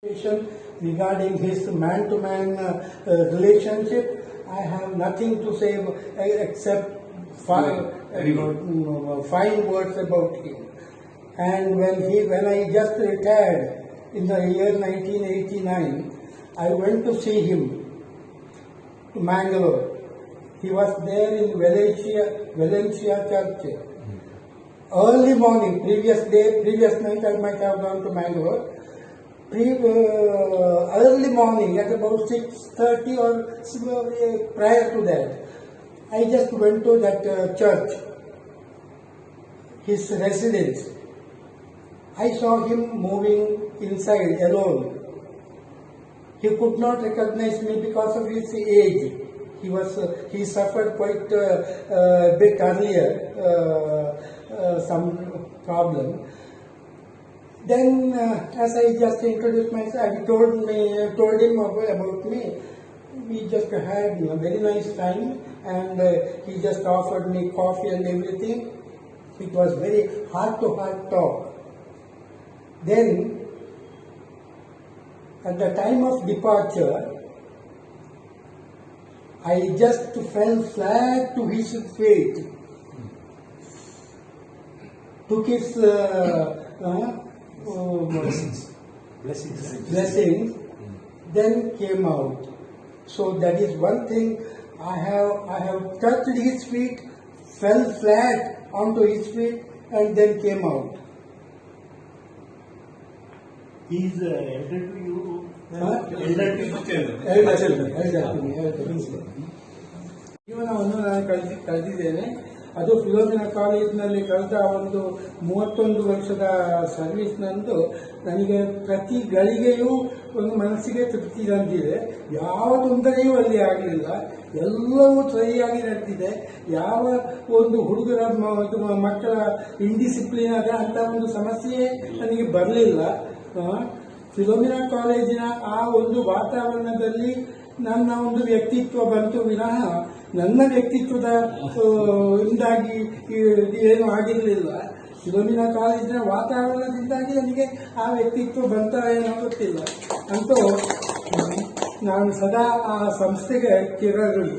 Regarding his man-to-man relationship, I have nothing to say except fine words about him. And when I just retired in the year 1989, I went to see him to Mangalore. He was there in Valencia Church. Early morning, previous night I might have gone to Mangalore. Early morning at about 6:30 or prior to that, I just went to that church, his residence. I saw him moving inside alone. He could not recognize me because of his age. He suffered quite a bit earlier, some problem. Then, as I just introduced myself, I told him about me. We just had a very nice time, and he just offered me coffee and everything. It was very heart-to-heart talk. Then, at the time of departure, I just fell flat to his feet, took his blessings, then came out. So that is one thing. I have touched his feet, fell flat onto his feet, and then came out. He is elder to you. Elder to me. ಜೀವನವನ್ನು ನಾನು ಕಳೆದಿದ್ದೇನೆ. ಅದು Philomena ಕಾಲೇಜಿನಲ್ಲಿ ಕಳೆದ ಒಂದು 31 ವರ್ಷದ service ನಂದು ನನಗೆ ಪ್ರತಿ ಗಳಿಗೆಯೂ ಒಂದು ಮನಸ್ಸಿಗೆ ತೃಪ್ತಿ ತಂದಿದೆ. ಯಾವ ತೊಂದರೆಯೂ ಅಲ್ಲಿ ಆಗಲಿಲ್ಲ. ಎಲ್ಲವೂ ಸರಿಯಾಗಿ ನಡೆದಿದೆ. ಯಾವ ಒಂದು ಹುಡುಗರ ಮಕ್ಕಳ ಇಂಡಿಸಿಪ್ಲಿನ್ ಆದ ಅಂತ ಒಂದು ಸಮಸ್ಯೆ ನನಗೆ ಬರಲಿಲ್ಲ. ಫಿಲೋಮಿನಾ ಕಾಲೇಜಿನ ಆ ಒಂದು ವಾತಾವರಣದಲ್ಲಿ ನನ್ನ ಒಂದು ವ್ಯಕ್ತಿತ್ವ ಬಂತು ವಿನಃ ನನ್ನ ವ್ಯಕ್ತಿತ್ವದ ಇಂದಾಗಿ ಏನು ಆಗಿರಲಿಲ್ಲ. ಫಿಲೋಮಿನಾ ಕಾಲೇಜಿನ ವಾತಾವರಣದಿಂದಾಗಿ ನನಗೆ ಆ ವ್ಯಕ್ತಿತ್ವ ಬಂತ ಏನೋ ಗೊತ್ತಿಲ್ಲ. ಅಂತೂ ನಾನು ಸದಾ ಆ ಸಂಸ್ಥೆಗೆ ಚಿರಋಣಿ.